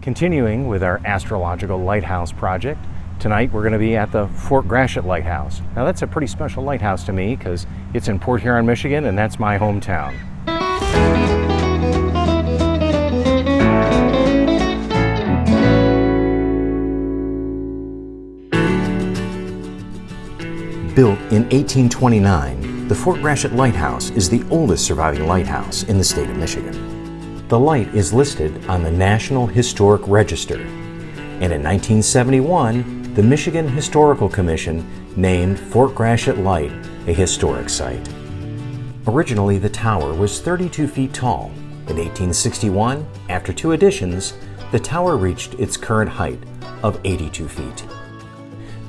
Continuing with our astrological lighthouse project, tonight we're going to be at the Fort Gratiot Lighthouse. Now that's a pretty special lighthouse to me because it's in Port Huron, Michigan, and that's my hometown. Built in 1829, the Fort Gratiot Lighthouse is the oldest surviving lighthouse in the state of Michigan. The light is listed on the National Historic Register, and in 1971, the Michigan Historical Commission named Fort Gratiot Light a historic site. Originally, the tower was 32 feet tall. In 1861, after 2 additions, the tower reached its current height of 82 feet.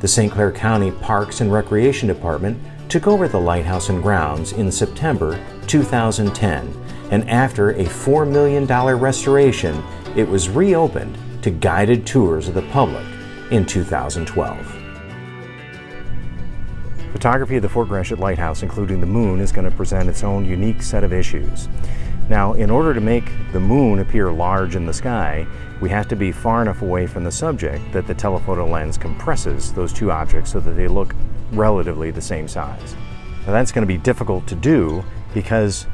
The St. Clair County Parks and Recreation Department took over the lighthouse and grounds in September 2010, and after a $4 million restoration, it was reopened to guided tours of the public in 2012. Photography of the Fort Gratiot Lighthouse, including the moon, is going to present its own unique set of issues. Now, in order to make the moon appear large in the sky, we have to be far enough away from the subject that the telephoto lens compresses those 2 objects so that they look relatively the same size. Now, that's going to be difficult to do because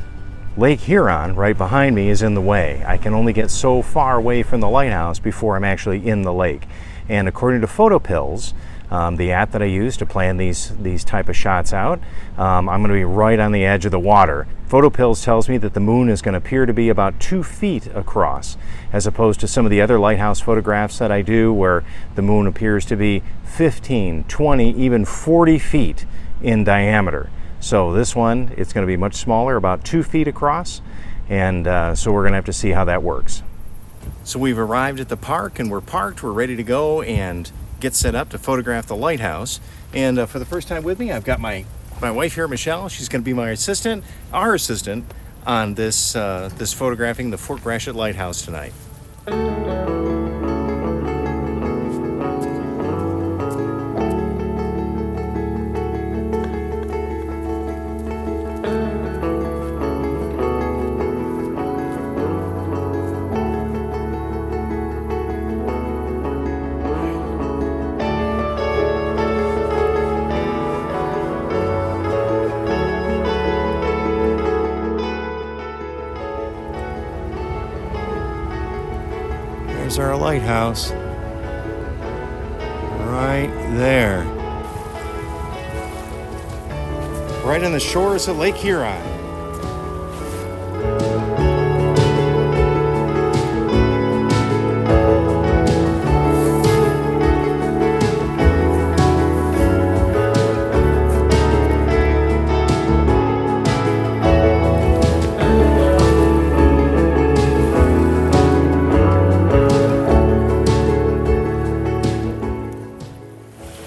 Lake Huron, right behind me, is in the way. I can only get so far away from the lighthouse before I'm actually in the lake. And according to PhotoPills, the app that I use to plan these type of shots out, I'm going to be right on the edge of the water. PhotoPills tells me that the moon is going to appear to be about 2 feet across, as opposed to some of the other lighthouse photographs that I do where the moon appears to be 15, 20, even 40 feet in diameter. So this one, it's going to be much smaller, about 2 feet across, and so we're going to have to see how that works. So we've arrived at the park and we're parked, we're ready to go and get set up to photograph the lighthouse. And for the first time with me, I've got my wife here, Michelle. She's going to be my assistant, our assistant, on this photographing the Fort Gratiot Lighthouse tonight. There's our lighthouse, right there, right on the shores of Lake Huron.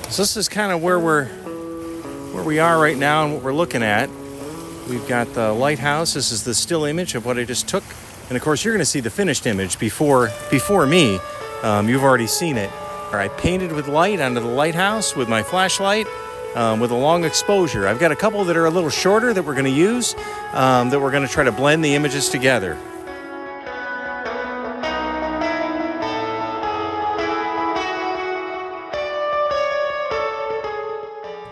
So this is kind of where we are right now and what we're looking at. We've got the lighthouse. This is the still image of what I just took. And of course, you're going to see the finished image before me. You've already seen it. I painted with light onto the lighthouse with my flashlight with a long exposure. I've got a couple that are a little shorter that we're going to use, that we're going to try to blend the images together.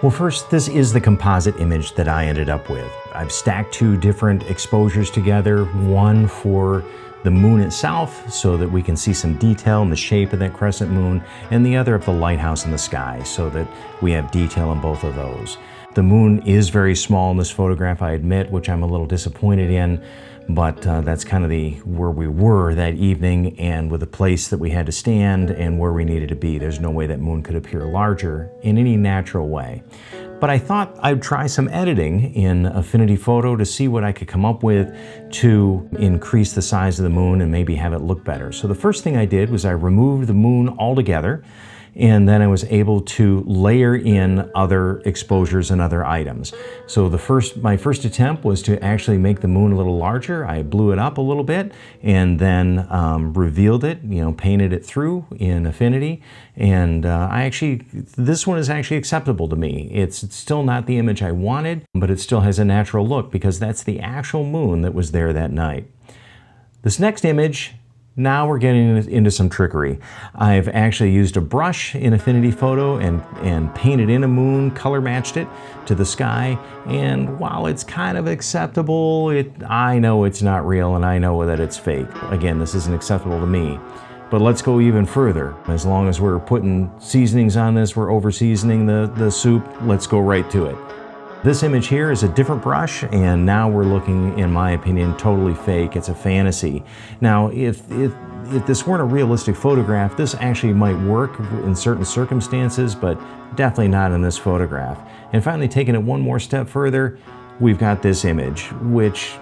Well, first, this is the composite image that I ended up with. I've stacked 2 different exposures together, one for the moon itself so that we can see some detail in the shape of that crescent moon, and the other of the lighthouse in the sky so that we have detail in both of those. The moon is very small in this photograph, I admit, which I'm a little disappointed in, but that's kind of where we were that evening and with the place that we had to stand and where we needed to be. There's no way that moon could appear larger in any natural way. But I thought I'd try some editing in Affinity Photo to see what I could come up with to increase the size of the moon and maybe have it look better. So the first thing I did was I removed the moon altogether, and then I was able to layer in other exposures and other items. So my first attempt was to actually make the moon a little larger. I blew it up a little bit and then revealed it, painted it through in Affinity. And this one is actually acceptable to me. It's still not the image I wanted, but it still has a natural look because that's the actual moon that was there that night. This next image Now we're getting into some trickery. I've actually used a brush in Affinity Photo and painted in a moon, color matched it to the sky, and while it's kind of acceptable, I know it's not real and I know that it's fake. Again, this isn't acceptable to me. But let's go even further. As long as we're putting seasonings on this, we're over seasoning the soup, let's go right to it. This image here is a different brush, and now we're looking, in my opinion, totally fake. It's a fantasy. Now, if this weren't a realistic photograph, this actually might work in certain circumstances, but definitely not in this photograph. And finally, taking it one more step further, we've got this image, which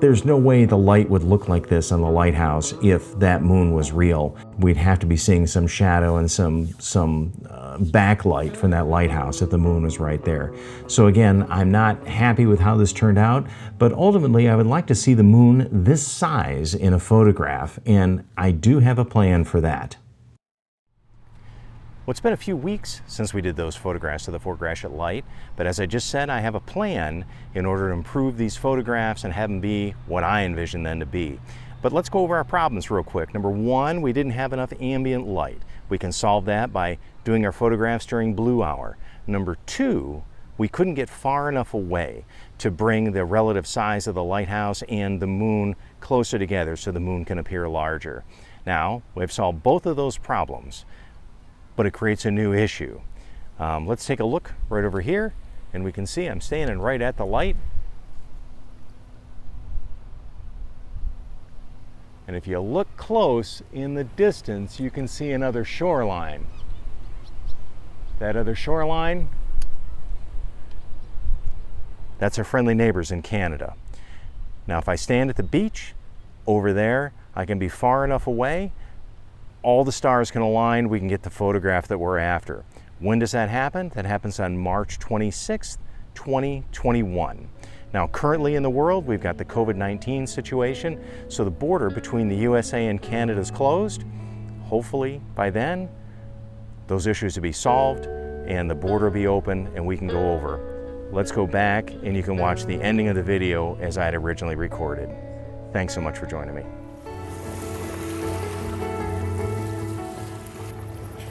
there's no way the light would look like this on the lighthouse if that moon was real. We'd have to be seeing some shadow and some backlight from that lighthouse if the moon was right there. So again, I'm not happy with how this turned out, but ultimately I would like to see the moon this size in a photograph, and I do have a plan for that. Well, it's been a few weeks since we did those photographs of the Fort Gratiot Light, but as I just said, I have a plan in order to improve these photographs and have them be what I envision them to be. But let's go over our problems real quick. Number one, we didn't have enough ambient light. We can solve that by doing our photographs during blue hour. Number two, we couldn't get far enough away to bring the relative size of the lighthouse and the moon closer together so the moon can appear larger. Now, we've solved both of those problems, but it creates a new issue. Let's take a look right over here, and we can see I'm standing right at the light. And if you look close in the distance, you can see another shoreline. That other shoreline, that's our friendly neighbors in Canada. Now, if I stand at the beach over there, I can be far enough away, all the stars can align, we can get the photograph that we're after. When does that happen? That happens on March 26th, 2021. Now, currently in the world, we've got the COVID-19 situation, so the border between the USA and Canada is closed. Hopefully, by then, those issues will be solved and the border will be open and we can go over. Let's go back and you can watch the ending of the video as I had originally recorded. Thanks so much for joining me.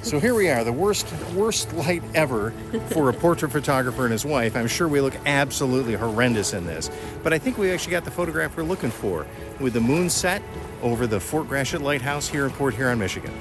So here we are, the worst light ever for a portrait photographer and his wife. I'm sure we look absolutely horrendous in this, but I think we actually got the photograph we're looking for with the moon set over the Fort Gratiot Lighthouse here in Port Huron, Michigan.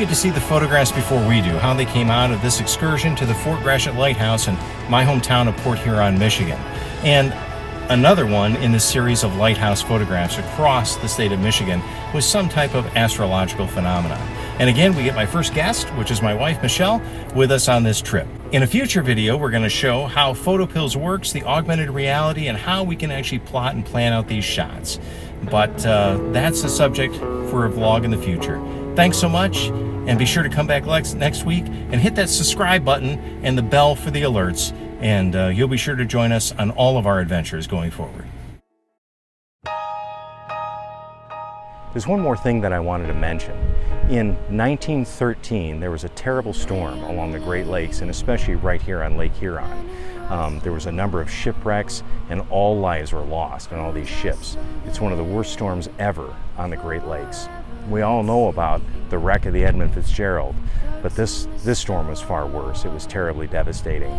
To see the photographs before we do, how they came out of this excursion to the Fort Gratiot Lighthouse in my hometown of Port Huron, Michigan. And another one in this series of lighthouse photographs across the state of Michigan was some type of astrological phenomena. And again, we get my first guest, which is my wife, Michelle, with us on this trip. In a future video, we're going to show how PhotoPills works, the augmented reality, and how we can actually plot and plan out these shots. But that's a subject for a vlog in the future. Thanks so much, and be sure to come back next week and hit that subscribe button and the bell for the alerts, and you'll be sure to join us on all of our adventures going forward. There's one more thing that I wanted to mention. In 1913, there was a terrible storm along the Great Lakes, and especially right here on Lake Huron. There was a number of shipwrecks, and all lives were lost on all these ships. It's one of the worst storms ever on the Great Lakes. We all know about the wreck of the Edmund Fitzgerald, but this storm was far worse. It was terribly devastating.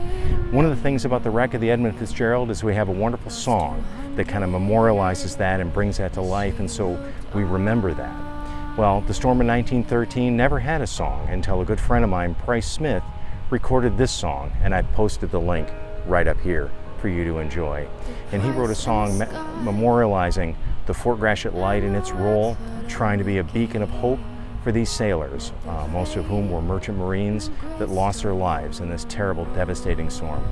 One of the things about the wreck of the Edmund Fitzgerald is we have a wonderful song that kind of memorializes that and brings that to life, and so we remember that. Well, the storm in 1913 never had a song until a good friend of mine, Price Smith, recorded this song, and I posted the link right up here for you to enjoy. And he wrote a song memorializing the Fort Gratiot Light and its role trying to be a beacon of hope for these sailors, most of whom were merchant marines that lost their lives in this terrible, devastating storm.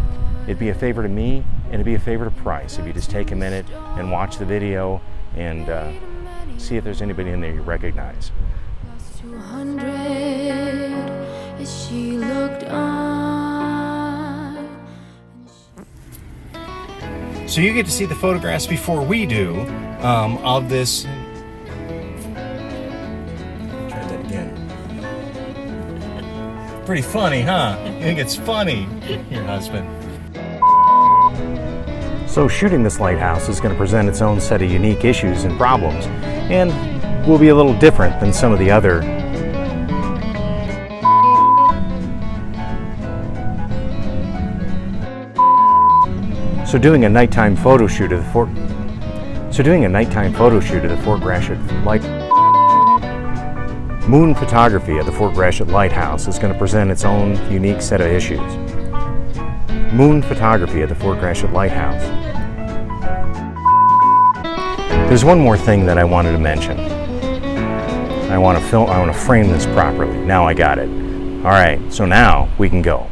It'd be a favor to me and it'd be a favor to Price if you just take a minute and watch the video and see if there's anybody in there you recognize. 200 as she looked on. So you get to see the photographs before we do of this. Try that again. Pretty funny, huh? You think it's funny, your husband? So shooting this lighthouse is going to present its own set of unique issues and problems, and will be a little different than some of the other So doing a nighttime photo shoot of the Fort Gratiot Moon photography at the Fort Gratiot Lighthouse is going to present its own unique set of issues. Moon photography at the Fort Gratiot Lighthouse. There's one more thing that I wanted to mention. I want to frame this properly. Now I got it. All right, so now we can go.